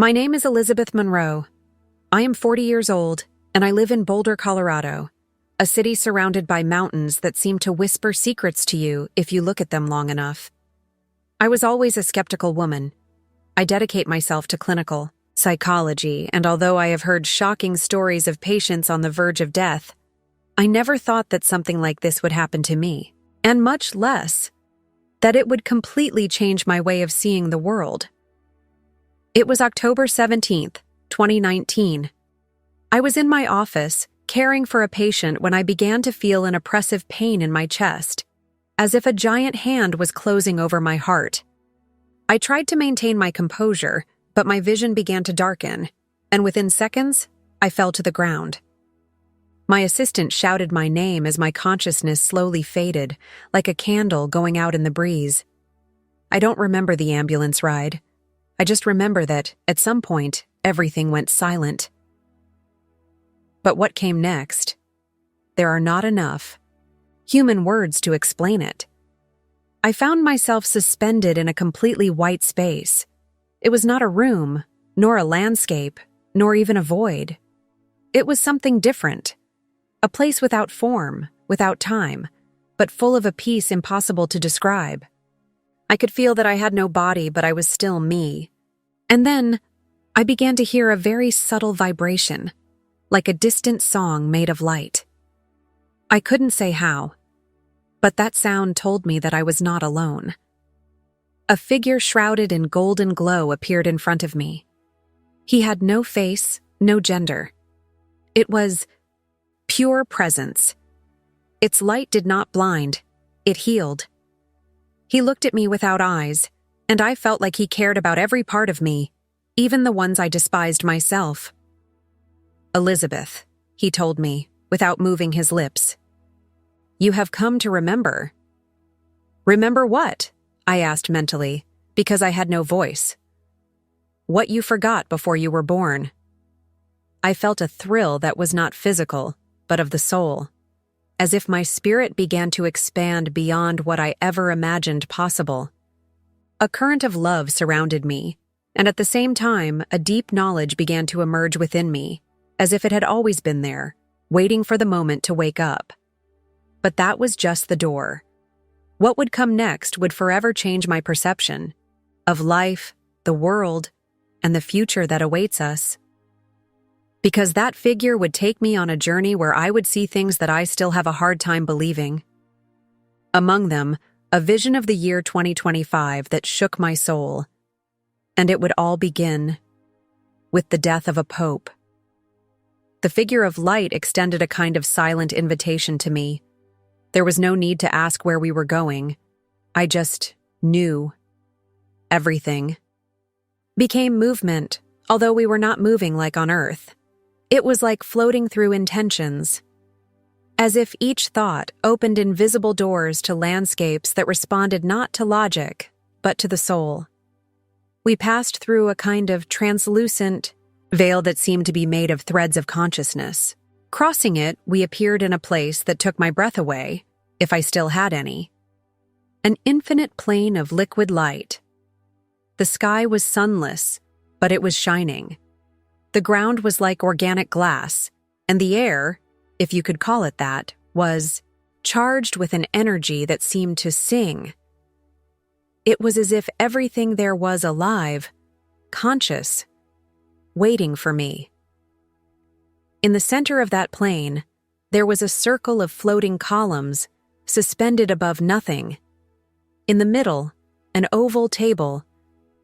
My name is Elizabeth Monroe. I am 40 years old, and I live in Boulder, Colorado, a city surrounded by mountains that seem to whisper secrets to you if you look at them long enough. I was always a skeptical woman. I dedicate myself to clinical psychology, and although I have heard shocking stories of patients on the verge of death, I never thought that something like this would happen to me, and much less that it would completely change my way of seeing the world. It was October 17th, 2019. I was in my office, caring for a patient when I began to feel an oppressive pain in my chest, as if a giant hand was closing over my heart. I tried to maintain my composure, but my vision began to darken, and within seconds, I fell to the ground. My assistant shouted my name as my consciousness slowly faded, like a candle going out in the breeze. I don't remember the ambulance ride. I just remember that, at some point, everything went silent. But what came next? There are not enough human words to explain it. I found myself suspended in a completely white space. It was not a room, nor a landscape, nor even a void. It was something different. A place without form, without time, but full of a peace impossible to describe. I could feel that I had no body, but I was still me. And then, I began to hear a very subtle vibration, like a distant song made of light. I couldn't say how, but that sound told me that I was not alone. A figure shrouded in golden glow appeared in front of me. He had no face, no gender. It was pure presence. Its light did not blind, it healed. He looked at me without eyes, and I felt like he cared about every part of me, even the ones I despised myself. "Elizabeth," he told me, without moving his lips. "You have come to remember." "Remember what?" I asked mentally, because I had no voice. "What you forgot before you were born." I felt a thrill that was not physical, but of the soul, as if my spirit began to expand beyond what I ever imagined possible. A current of love surrounded me, and at the same time, a deep knowledge began to emerge within me, as if it had always been there, waiting for the moment to wake up. But that was just the door. What would come next would forever change my perception of life, the world, and the future that awaits us. Because that figure would take me on a journey where I would see things that I still have a hard time believing. Among them, a vision of the year 2025 that shook my soul. And it would all begin with the death of a pope. The figure of light extended a kind of silent invitation to me. There was no need to ask where we were going. I just knew. Everything became movement, although we were not moving like on Earth. It was like floating through intentions, as if each thought opened invisible doors to landscapes that responded not to logic, but to the soul. We passed through a kind of translucent veil that seemed to be made of threads of consciousness. Crossing it, we appeared in a place that took my breath away, if I still had any. An infinite plane of liquid light. The sky was sunless, but it was shining. The ground was like organic glass, and the air, if you could call it that, was charged with an energy that seemed to sing. It was as if everything there was alive, conscious, waiting for me. In the center of that plane, there was a circle of floating columns, suspended above nothing. In the middle, an oval table,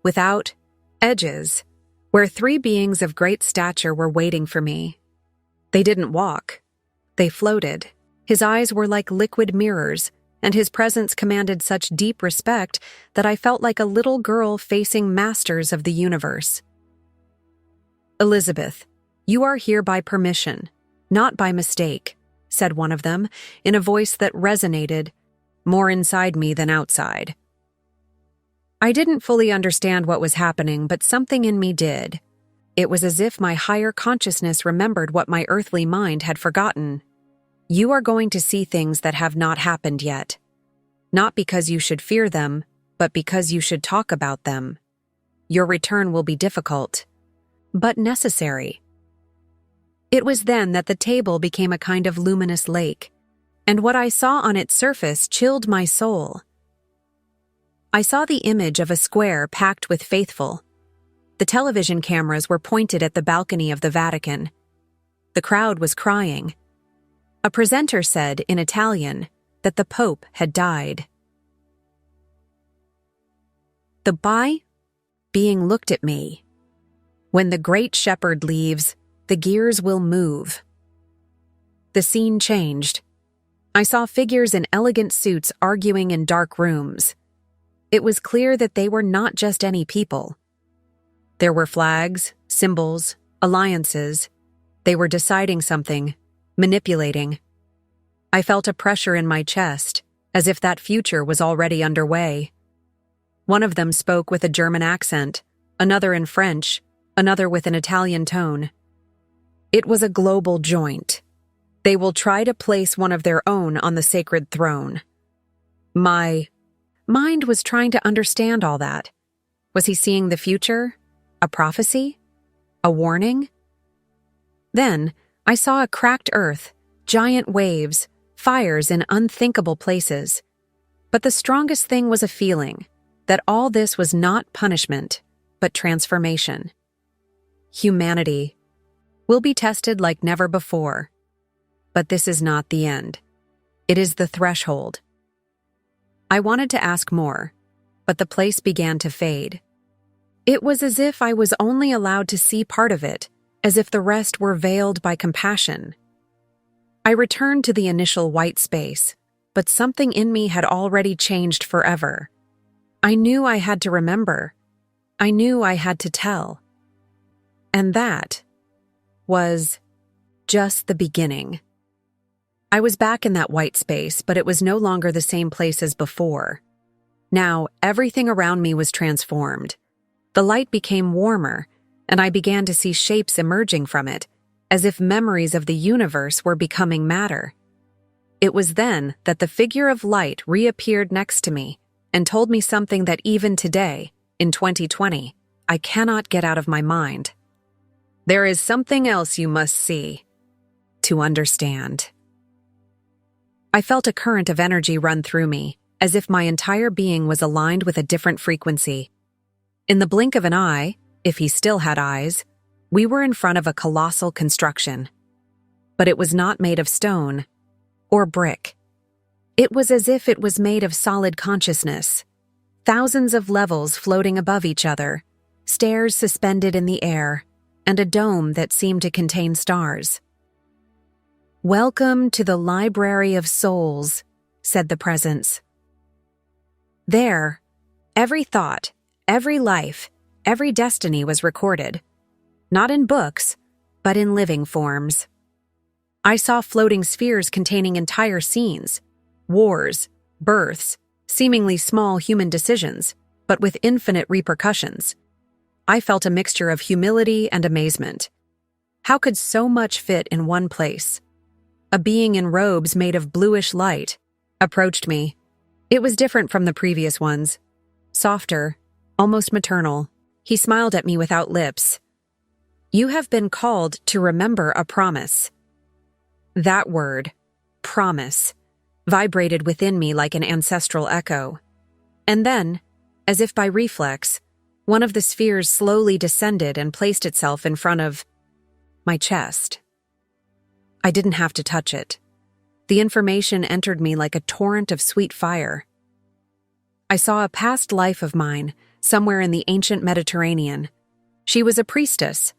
without edges, where three beings of great stature were waiting for me. They didn't walk. They floated. His eyes were like liquid mirrors, and his presence commanded such deep respect that I felt like a little girl facing masters of the universe. "Elizabeth, you are here by permission, not by mistake," said one of them, in a voice that resonated more inside me than outside. I didn't fully understand what was happening, but something in me did. It was as if my higher consciousness remembered what my earthly mind had forgotten. "You are going to see things that have not happened yet. Not because you should fear them, but because you should talk about them. Your return will be difficult. but necessary. It was then that the table became a kind of luminous lake, and what I saw on its surface chilled my soul. I saw the image of a square packed with faithful. The television cameras were pointed at the balcony of the Vatican. The crowd was crying. A presenter said, in Italian, that the Pope had died. The being looked at me. When the great shepherd leaves, the gears will move. The scene changed. I saw figures in elegant suits arguing in dark rooms. It was clear that they were not just any people. There were flags, symbols, alliances. They were deciding something, manipulating. I felt a pressure in my chest, as if that future was already underway. One of them spoke with a German accent, another in French, another with an Italian tone. It was a global joint. They will try to place one of their own on the sacred throne. My mind was trying to understand all that. Was he seeing the future? A prophecy? A warning? Then, I saw a cracked earth, giant waves, fires in unthinkable places. But the strongest thing was a feeling that all this was not punishment, but transformation. Humanity will be tested like never before. But this is not the end. It is the threshold. I wanted to ask more, but the place began to fade. It was as if I was only allowed to see part of it, as if the rest were veiled by compassion. I returned to the initial white space, but something in me had already changed forever. I knew I had to remember. I knew I had to tell. And that was just the beginning. I was back in that white space, but it was no longer the same place as before. Now, everything around me was transformed. The light became warmer, and I began to see shapes emerging from it, as if memories of the universe were becoming matter. It was then that the figure of light reappeared next to me and told me something that even today, in 2020, I cannot get out of my mind. There is something else you must see to understand. I felt a current of energy run through me, as if my entire being was aligned with a different frequency. In the blink of an eye, if he still had eyes, we were in front of a colossal construction. But it was not made of stone or brick. It was as if it was made of solid consciousness. Thousands of levels floating above each other, stairs suspended in the air, and a dome that seemed to contain stars. "Welcome to the Library of Souls," said the presence. There, every thought, every life, every destiny was recorded. Not in books, but in living forms. I saw floating spheres containing entire scenes, wars, births, seemingly small human decisions, but with infinite repercussions. I felt a mixture of humility and amazement. How could so much fit in one place? A being in robes made of bluish light approached me. It was different from the previous ones. Softer, almost maternal. He smiled at me without lips. "You have been called to remember a promise." That word, promise, vibrated within me like an ancestral echo. And then, as if by reflex, one of the spheres slowly descended and placed itself in front of my chest. I didn't have to touch it. The information entered me like a torrent of sweet fire. I saw a past life of mine, somewhere in the ancient Mediterranean. She was a priestess.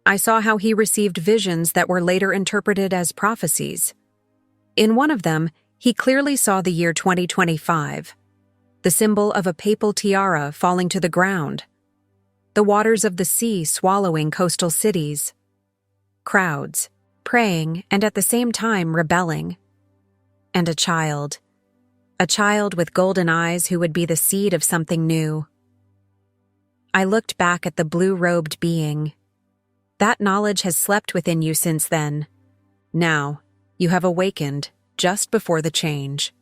I saw how he received visions that were later interpreted as prophecies. In one of them, he clearly saw the year 2025, the symbol of a papal tiara falling to the ground, the waters of the sea swallowing coastal cities, crowds praying and at the same time rebelling, and a child with golden eyes who would be the seed of something new. I looked back at the blue-robed being. That knowledge has slept within you since then. Now, you have awakened just before the change.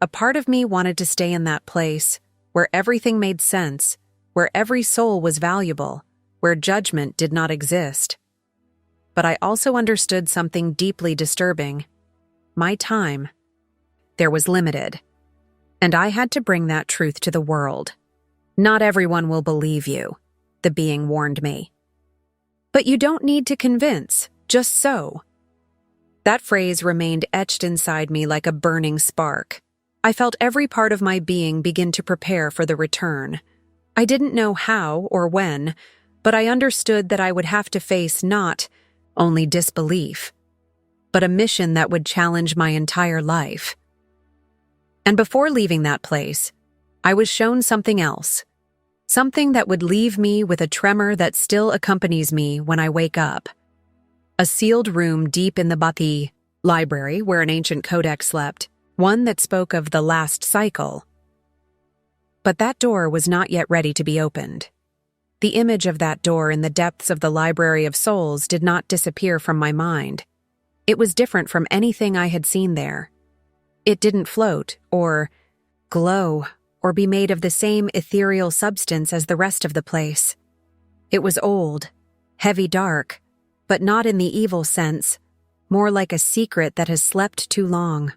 A part of me wanted to stay in that place, where everything made sense, where every soul was valuable, where judgment did not exist. But I also understood something deeply disturbing. My time. There was limited. And I had to bring that truth to the world. Not everyone will believe you, the being warned me. But you don't need to convince, just so. That phrase remained etched inside me like a burning spark. I felt every part of my being begin to prepare for the return. I didn't know how or when, but I understood that I would have to face not only disbelief, but a mission that would challenge my entire life. And before leaving that place, I was shown something else. Something that would leave me with a tremor that still accompanies me when I wake up. A sealed room deep in the Bati library where an ancient codex slept, one that spoke of the last cycle. But that door was not yet ready to be opened. The image of that door in the depths of the Library of Souls did not disappear from my mind. It was different from anything I had seen there. It didn't float, or glow, or be made of the same ethereal substance as the rest of the place. It was old, heavy dark, but not in the evil sense, more like a secret that has slept too long.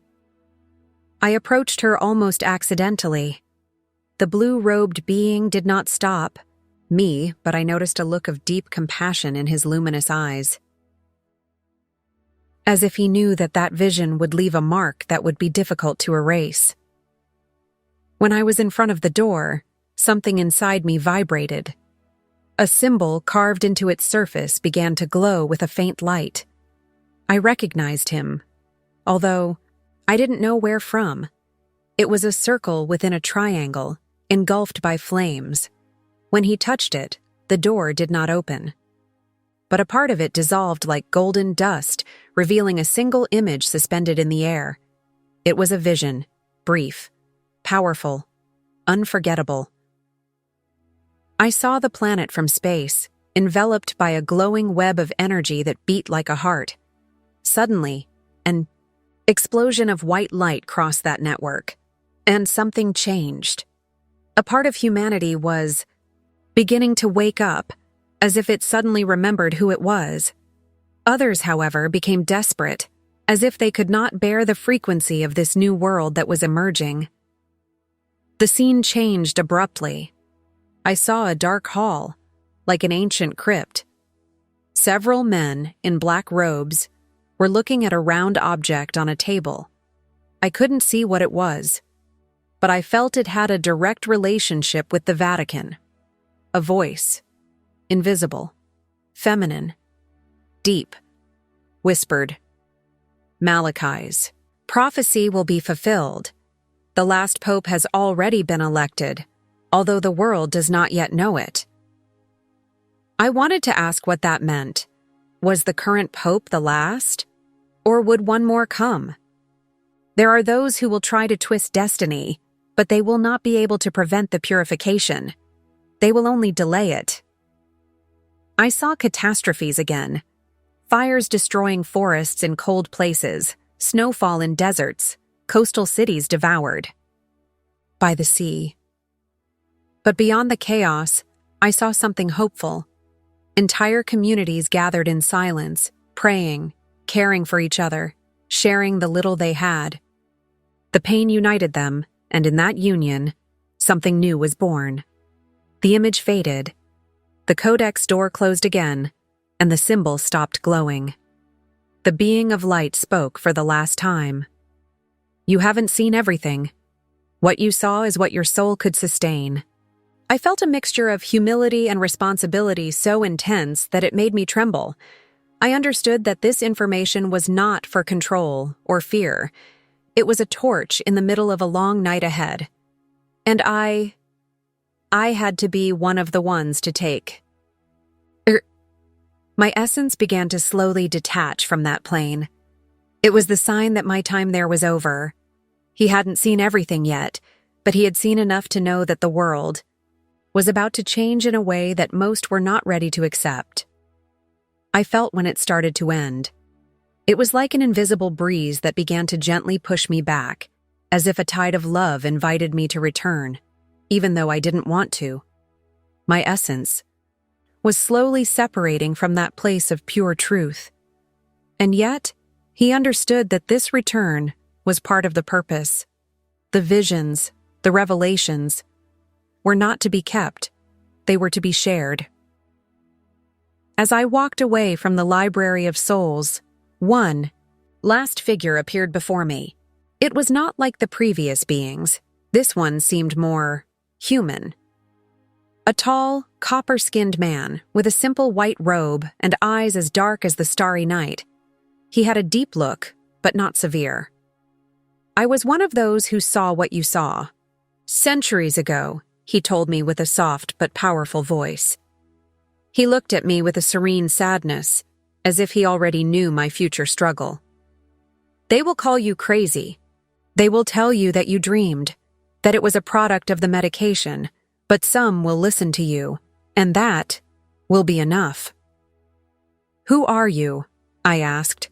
I approached her almost accidentally. The blue-robed being did not stop me, but I noticed a look of deep compassion in his luminous eyes. As if he knew that that vision would leave a mark that would be difficult to erase. When I was in front of the door, something inside me vibrated. A symbol carved into its surface began to glow with a faint light. I recognized him, although I didn't know where from. It was a circle within a triangle, engulfed by flames. When he touched it, the door did not open. But a part of it dissolved like golden dust, revealing a single image suspended in the air. It was a vision, brief, powerful, unforgettable. I saw the planet from space, enveloped by a glowing web of energy that beat like a heart. Suddenly, an explosion of white light crossed that network, and something changed. A part of humanity was beginning to wake up, as if it suddenly remembered who it was. Others, however, became desperate, as if they could not bear the frequency of this new world that was emerging. The scene changed abruptly. I saw a dark hall, like an ancient crypt. Several men in black robes were looking at a round object on a table. I couldn't see what it was, but I felt it had a direct relationship with the Vatican. A voice, invisible, feminine, deep, whispered, "Malachi's prophecy will be fulfilled. The last pope has already been elected, although the world does not yet know it." I wanted to ask what that meant. Was the current pope the last? Or would one more come? There are those who will try to twist destiny, but they will not be able to prevent the purification. They will only delay it. I saw catastrophes again. Fires destroying forests in cold places, snowfall in deserts, coastal cities devoured by the sea. But beyond the chaos, I saw something hopeful. Entire communities gathered in silence, praying, caring for each other, sharing the little they had. The pain united them, and in that union, something new was born. The image faded. The codex door closed again, and the symbol stopped glowing. The being of light spoke for the last time. "You haven't seen everything. What you saw is what your soul could sustain." I felt a mixture of humility and responsibility so intense that it made me tremble. I understood that this information was not for control or fear. It was a torch in the middle of a long night ahead. And I had to be one of the ones to take. My essence began to slowly detach from that plane. It was the sign that my time there was over. He hadn't seen everything yet, but he had seen enough to know that the world was about to change in a way that most were not ready to accept. I felt when it started to end. It was like an invisible breeze that began to gently push me back, as if a tide of love invited me to return, even though I didn't want to. My essence was slowly separating from that place of pure truth. And yet, he understood that this return was part of the purpose. The visions, the revelations, were not to be kept, they were to be shared. As I walked away from the Library of Souls, one last figure appeared before me. It was not like the previous beings. This one seemed more human. A tall, copper-skinned man with a simple white robe and eyes as dark as the starry night. He had a deep look, but not severe. I was one of those who saw what you saw. Centuries ago, he told me with a soft but powerful voice. He looked at me with a serene sadness, as if he already knew my future struggle. They will call you crazy. They will tell you that you dreamed, that it was a product of the medication, but some will listen to you, and that will be enough. Who are you? I asked,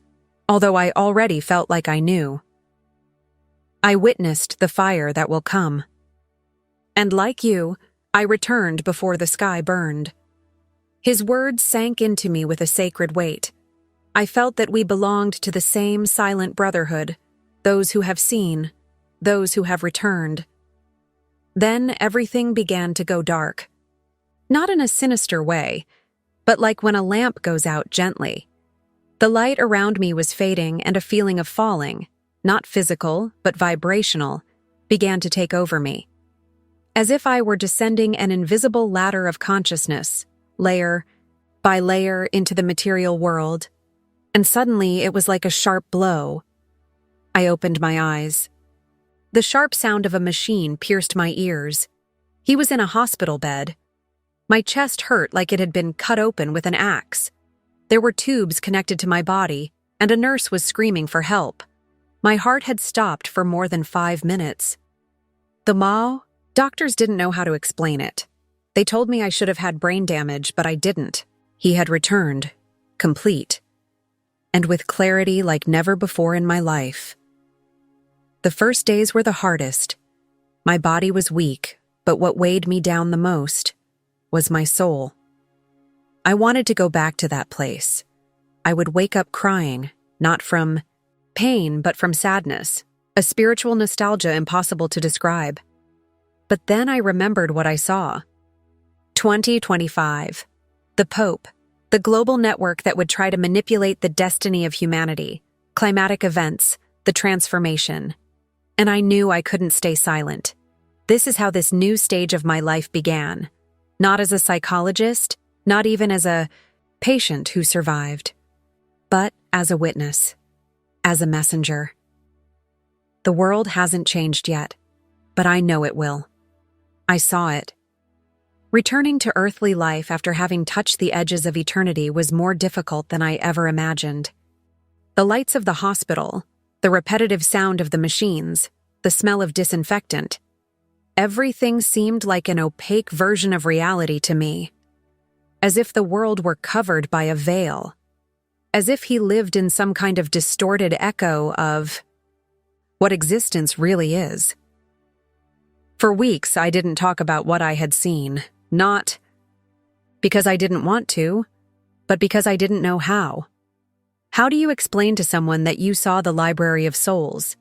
although I already felt like I knew. I witnessed the fire that will come. And like you, I returned before the sky burned. His words sank into me with a sacred weight. I felt that we belonged to the same silent brotherhood, those who have seen, those who have returned. Then everything began to go dark. Not in a sinister way, but like when a lamp goes out gently. The light around me was fading, and a feeling of falling, not physical, but vibrational, began to take over me. As if I were descending an invisible ladder of consciousness, layer by layer into the material world, and suddenly it was like a sharp blow. I opened my eyes. The sharp sound of a machine pierced my ears. He was in a hospital bed. My chest hurt like it had been cut open with an axe. There were tubes connected to my body, and a nurse was screaming for help. My heart had stopped for more than 5 minutes. The Mao, doctors didn't know how to explain it. They told me I should have had brain damage, but I didn't. He had returned, complete, and with clarity like never before in my life. The first days were the hardest. My body was weak, but what weighed me down the most was my soul. I wanted to go back to that place. I would wake up crying, not from pain, but from sadness, a spiritual nostalgia impossible to describe. But then I remembered what I saw. 2025. The Pope, the global network that would try to manipulate the destiny of humanity, climatic events, the transformation. And I knew I couldn't stay silent. This is how this new stage of my life began. Not as a psychologist, not even as a patient who survived, but as a witness, as a messenger. The world hasn't changed yet, but I know it will. I saw it. Returning to earthly life after having touched the edges of eternity was more difficult than I ever imagined. The lights of the hospital, the repetitive sound of the machines, the smell of disinfectant, everything seemed like an opaque version of reality to me. As if the world were covered by a veil. As if he lived in some kind of distorted echo of what existence really is. For weeks, I didn't talk about what I had seen, not because I didn't want to, but because I didn't know how. How do you explain to someone that you saw the Library of Souls,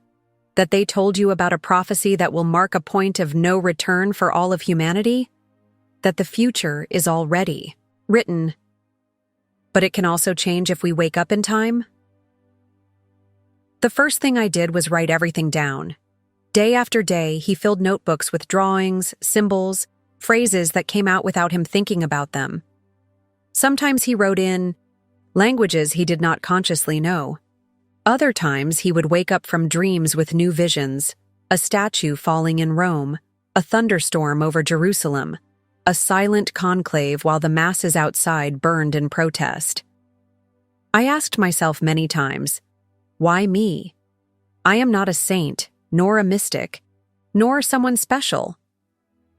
that they told you about a prophecy that will mark a point of no return for all of humanity? That the future is already written, but it can also change if we wake up in time? The first thing I did was write everything down. Day after day, he filled notebooks with drawings, symbols, phrases that came out without him thinking about them. Sometimes he wrote in languages he did not consciously know. Other times he would wake up from dreams with new visions, a statue falling in Rome, a thunderstorm over Jerusalem, a silent conclave while the masses outside burned in protest. I asked myself many times, why me? I am not a saint, nor a mystic, nor someone special.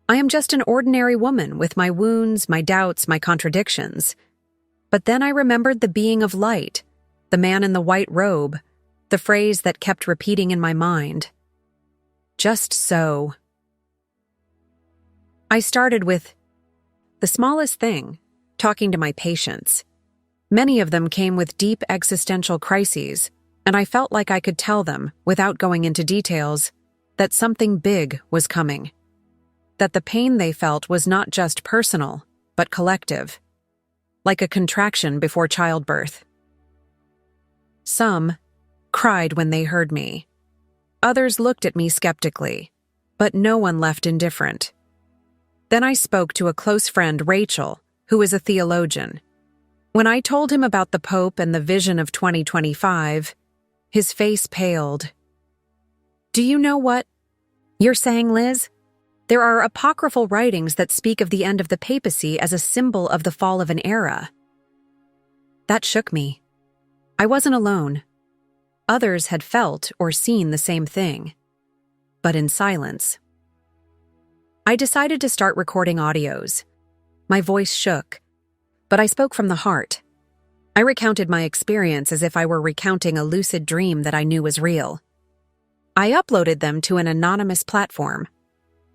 I am just an ordinary woman with my wounds, my doubts, my contradictions. But then I remembered the being of light, the man in the white robe, the phrase that kept repeating in my mind. Just so. I started with the smallest thing, talking to my patients. Many of them came with deep existential crises, and I felt like I could tell them, without going into details, that something big was coming. That the pain they felt was not just personal, but collective, like a contraction before childbirth. Some cried when they heard me. Others looked at me skeptically, but no one left indifferent. Then I spoke to a close friend, Rachel, who is a theologian. When I told him about the Pope and the vision of 2025, his face paled. "Do you know what you're saying, Liz? There are apocryphal writings that speak of the end of the papacy as a symbol of the fall of an era." That shook me. I wasn't alone. Others had felt or seen the same thing, but in silence. I decided to start recording audios. My voice shook, but I spoke from the heart. I recounted my experience as if I were recounting a lucid dream that I knew was real. I uploaded them to an anonymous platform.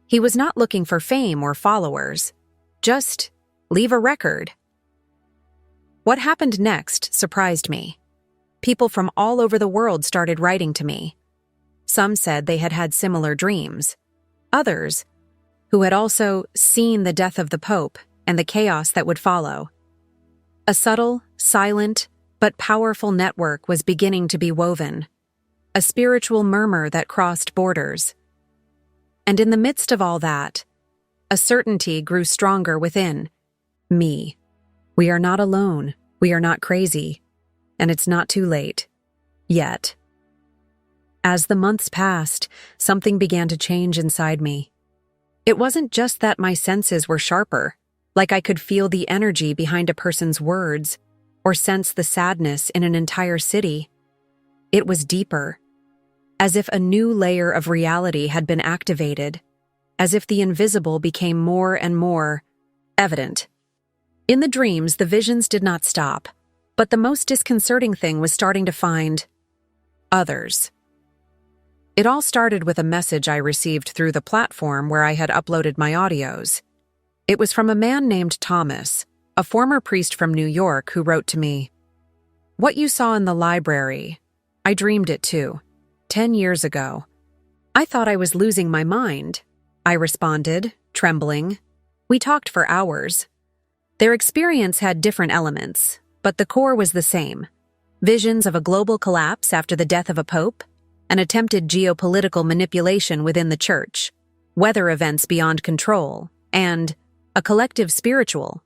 He was not looking for fame or followers. Just leave a record. What happened next surprised me. People from all over the world started writing to me. Some said they had had similar dreams. Others, who had also seen the death of the Pope and the chaos that would follow. A subtle, silent, but powerful network was beginning to be woven. A spiritual murmur that crossed borders. And in the midst of all that, a certainty grew stronger within me. We are not alone. We are not crazy. And it's not too late. Yet. As the months passed, something began to change inside me. It wasn't just that my senses were sharper, like I could feel the energy behind a person's words, or sense the sadness in an entire city. It was deeper, as if a new layer of reality had been activated, as if the invisible became more and more evident. In the dreams, the visions did not stop, but the most disconcerting thing was starting to find others. It all started with a message I received through the platform where I had uploaded my audios. It was from a man named Thomas, a former priest from New York, who wrote to me, "What you saw in the library, I dreamed it too, 10 years ago. I thought I was losing my mind," I responded, trembling. We talked for hours. Their experience had different elements, but the core was the same. Visions of a global collapse after the death of a pope, an attempted geopolitical manipulation within the church, weather events beyond control, and a collective spiritual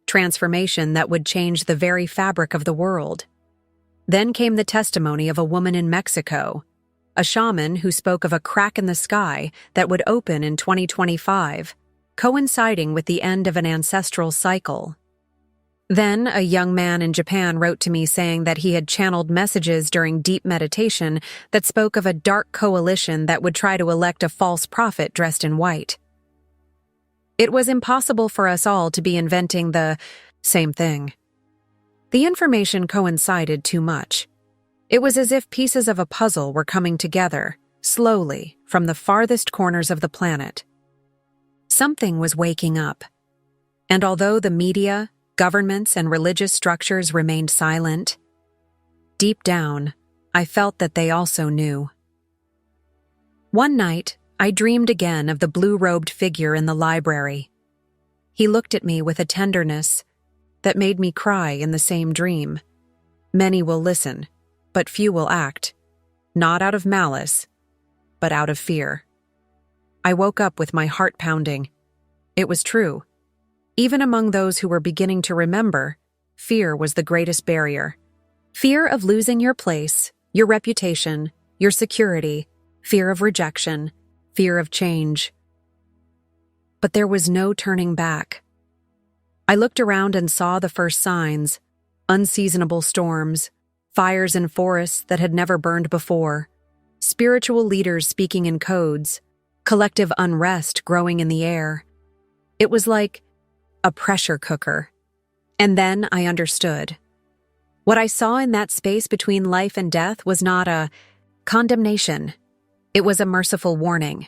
transformation that would change the very fabric of the world. Then came the testimony of a woman in Mexico, a shaman who spoke of a crack in the sky that would open in 2025, coinciding with the end of an ancestral cycle. Then, a young man in Japan wrote to me saying that he had channeled messages during deep meditation that spoke of a dark coalition that would try to elect a false prophet dressed in white. It was impossible for us all to be inventing the same thing. The information coincided too much. It was as if pieces of a puzzle were coming together, slowly, from the farthest corners of the planet. Something was waking up. And although the media, governments, and religious structures remained silent, deep down, I felt that they also knew. One night, I dreamed again of the blue-robed figure in the library. He looked at me with a tenderness that made me cry in the same dream. Many will listen, but few will act, not out of malice, but out of fear. I woke up with my heart pounding. It was true. Even among those who were beginning to remember, fear was the greatest barrier. Fear of losing your place, your reputation, your security, fear of rejection, fear of change. But there was no turning back. I looked around and saw the first signs: unseasonable storms, fires in forests that had never burned before, spiritual leaders speaking in codes, collective unrest growing in the air. It was like a pressure cooker. And then I understood. What I saw in that space between life and death was not a condemnation. It was a merciful warning,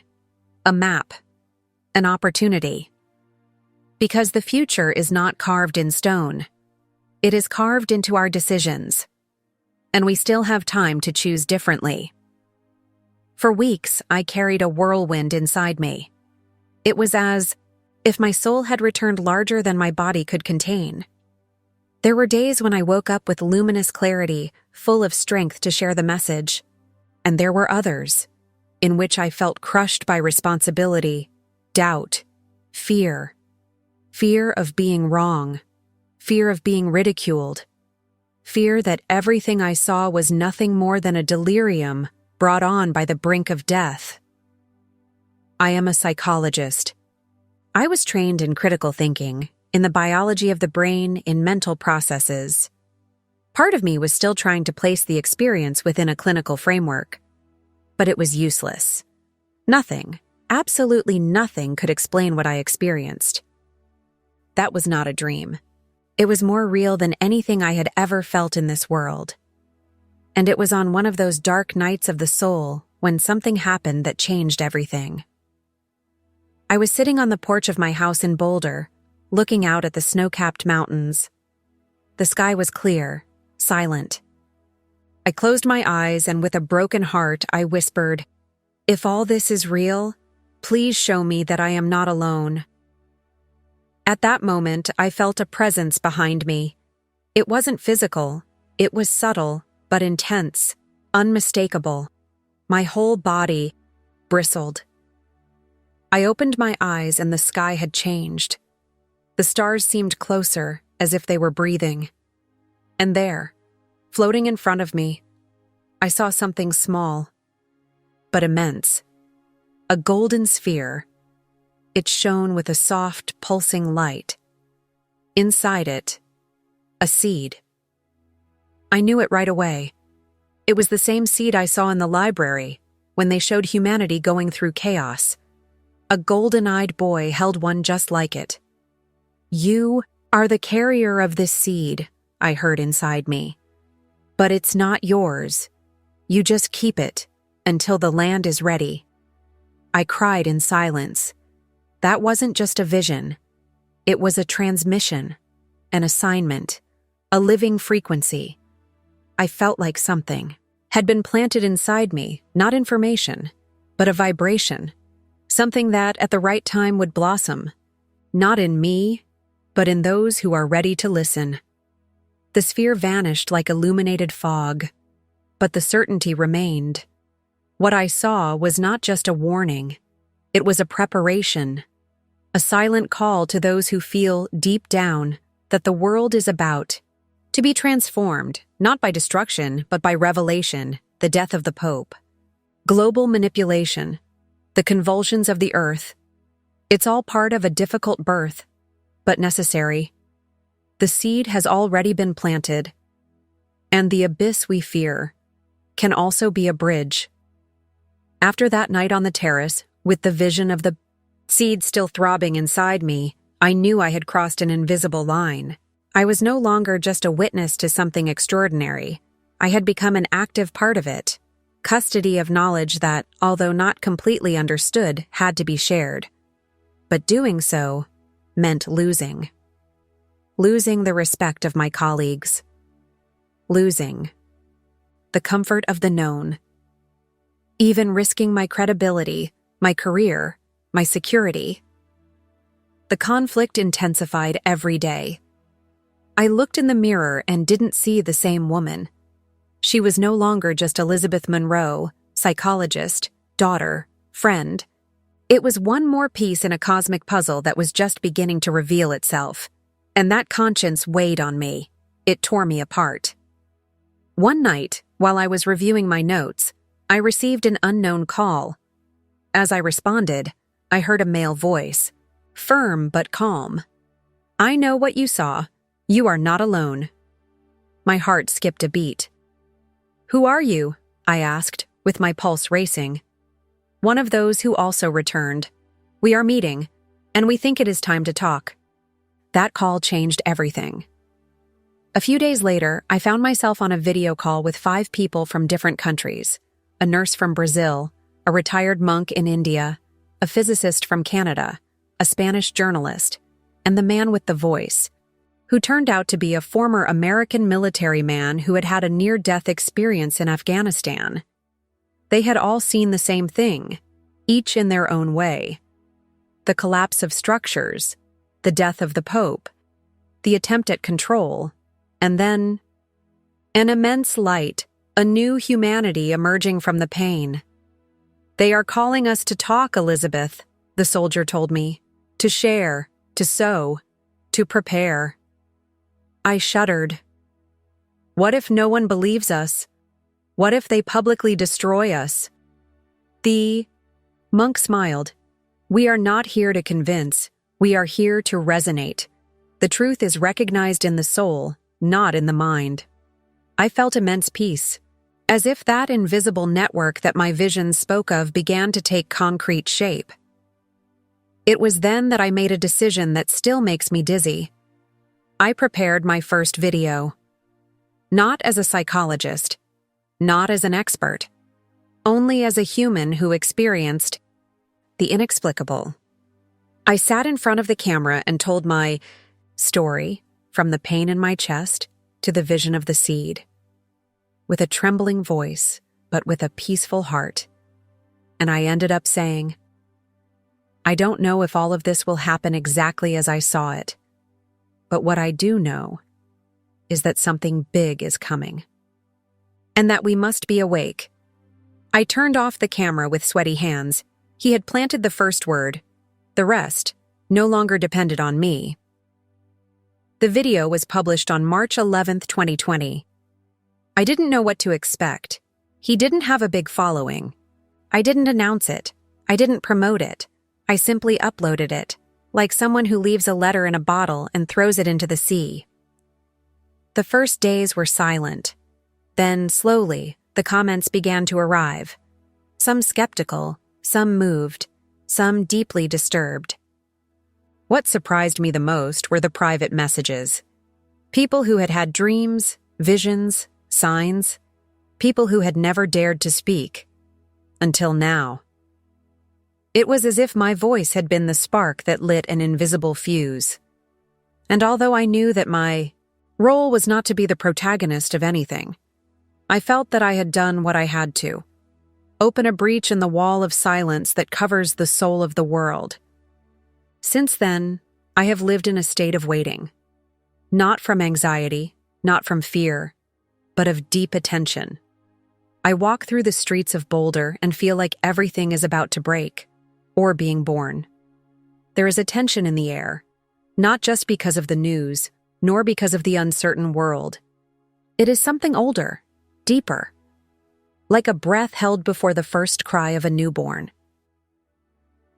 a map, an opportunity. Because the future is not carved in stone. It is carved into our decisions. And we still have time to choose differently. For weeks, I carried a whirlwind inside me. It was as if my soul had returned larger than my body could contain. There were days when I woke up with luminous clarity, full of strength to share the message. And there were others, in which I felt crushed by responsibility, doubt, fear. Fear of being wrong, fear of being ridiculed, fear that everything I saw was nothing more than a delirium brought on by the brink of death. I am a psychologist. I was trained in critical thinking, in the biology of the brain, in mental processes. Part of me was still trying to place the experience within a clinical framework, but it was useless. Nothing, absolutely nothing could explain what I experienced. That was not a dream. It was more real than anything I had ever felt in this world. And it was on one of those dark nights of the soul when something happened that changed everything. I was sitting on the porch of my house in Boulder, looking out at the snow-capped mountains. The sky was clear, silent. I closed my eyes and with a broken heart I whispered, "If all this is real, please show me that I am not alone." At that moment, I felt a presence behind me. It wasn't physical. It was subtle, but intense, unmistakable. My whole body bristled. I opened my eyes and the sky had changed. The stars seemed closer, as if they were breathing. And there, floating in front of me, I saw something small, but immense. A golden sphere. It shone with a soft, pulsing light. Inside it, a seed. I knew it right away. It was the same seed I saw in the library when they showed humanity going through chaos. A golden-eyed boy held one just like it. "You are the carrier of this seed," I heard inside me. "But it's not yours. You just keep it until the land is ready." I cried in silence. That wasn't just a vision. It was a transmission, an assignment, a living frequency. I felt like something had been planted inside me, not information, but a vibration, something that at the right time would blossom, not in me, but in those who are ready to listen. The sphere vanished like illuminated fog, but the certainty remained. What I saw was not just a warning. It was a preparation, a silent call to those who feel deep down that the world is about to be transformed, not by destruction, but by revelation, the death of the Pope, global manipulation, the convulsions of the earth. It's all part of a difficult birth, but necessary. The seed has already been planted, and the abyss we fear can also be a bridge. After that night on the terrace, with the vision of the seed still throbbing inside me, I knew I had crossed an invisible line. I was no longer just a witness to something extraordinary. I had become an active part of it, custody of knowledge that, although not completely understood, had to be shared. But doing so meant losing. Losing the respect of my colleagues. Losing the comfort of the known. Even risking my credibility, my career, my security. The conflict intensified every day. I looked in the mirror and didn't see the same woman. She was no longer just Elizabeth Monroe, psychologist, daughter, friend. It was one more piece in a cosmic puzzle that was just beginning to reveal itself. And that conscience weighed on me. It tore me apart. One night, while I was reviewing my notes, I received an unknown call. As I responded, I heard a male voice, firm but calm. "I know what you saw. You are not alone." My heart skipped a beat. "Who are you?" I asked, with my pulse racing. "One of those who also returned. We are meeting, and we think it is time to talk." That call changed everything. A few days later, I found myself on a video call with 5 people from different countries: a nurse from Brazil, a retired monk in India, a physicist from Canada, a Spanish journalist, and the man with the voice, who turned out to be a former American military man who had had a near-death experience in Afghanistan. They had all seen the same thing, each in their own way. The collapse of structures, the death of the Pope, the attempt at control, and then an immense light, a new humanity emerging from the pain. "They are calling us to talk, Elizabeth," the soldier told me, "to share, to sow, to prepare." I shuddered. What if no one believes us? What if they publicly destroy us? The monk smiled. "We are not here to convince. We are here to resonate. The truth is recognized in the soul, not in the mind." I felt immense peace, as if that invisible network that my visions spoke of began to take concrete shape. It was then that I made a decision that still makes me dizzy. I prepared my first video. Not as a psychologist, not as an expert, only as a human who experienced the inexplicable. I sat in front of the camera and told my story, from the pain in my chest to the vision of the seed, with a trembling voice, but with a peaceful heart. And I ended up saying, "I don't know if all of this will happen exactly as I saw it, but what I do know is that something big is coming, and that we must be awake." I turned off the camera with sweaty hands. He had planted the first word. The rest no longer depended on me. The video was published on March 11th, 2020. I didn't know what to expect. He didn't have a big following. I didn't announce it. I didn't promote it. I simply uploaded it, like someone who leaves a letter in a bottle and throws it into the sea. The first days were silent. Then, slowly, the comments began to arrive. Some skeptical, some moved, some deeply disturbed. What surprised me the most were the private messages. People who had had dreams, visions, signs. People who had never dared to speak. Until now. It was as if my voice had been the spark that lit an invisible fuse. And although I knew that my role was not to be the protagonist of anything, I felt that I had done what I had to. Open a breach in the wall of silence that covers the soul of the world. Since then, I have lived in a state of waiting. Not from anxiety, not from fear, but of deep attention. I walk through the streets of Boulder and feel like everything is about to break, or being born. There is a tension in the air, not just because of the news, nor because of the uncertain world. It is something older, deeper, like a breath held before the first cry of a newborn.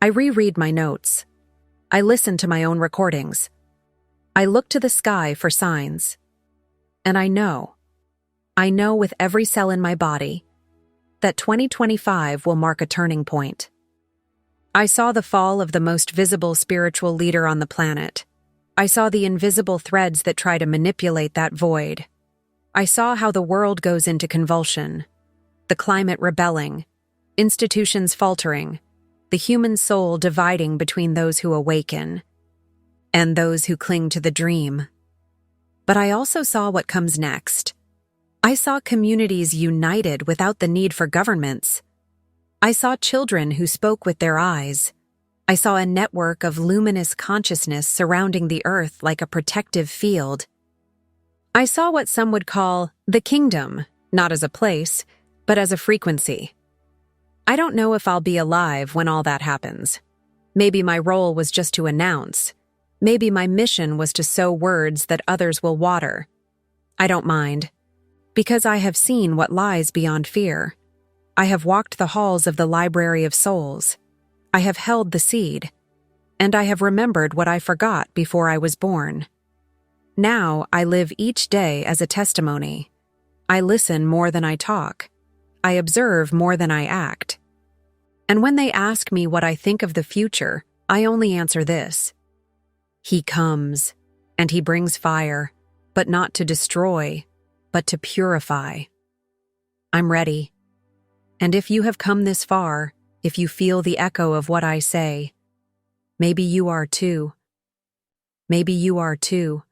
I reread my notes. I listen to my own recordings. I look to the sky for signs. And I know with every cell in my body, that 2025 will mark a turning point. I saw the fall of the most visible spiritual leader on the planet. I saw the invisible threads that try to manipulate that void. I saw how the world goes into convulsion, the climate rebelling, institutions faltering, the human soul dividing between those who awaken and those who cling to the dream. But I also saw what comes next. I saw communities united without the need for governments. I saw children who spoke with their eyes. I saw a network of luminous consciousness surrounding the earth like a protective field. I saw what some would call the kingdom, not as a place, but as a frequency. I don't know if I'll be alive when all that happens. Maybe my role was just to announce. Maybe my mission was to sow words that others will water. I don't mind, because I have seen what lies beyond fear. I have walked the halls of the Library of Souls. I have held the seed, and I have remembered what I forgot before I was born. Now I live each day as a testimony. I listen more than I talk. I observe more than I act. And when they ask me what I think of the future, I only answer this. He comes, and he brings fire, but not to destroy, but to purify. I'm ready. And if you have come this far, if you feel the echo of what I say, maybe you are too. Maybe you are too.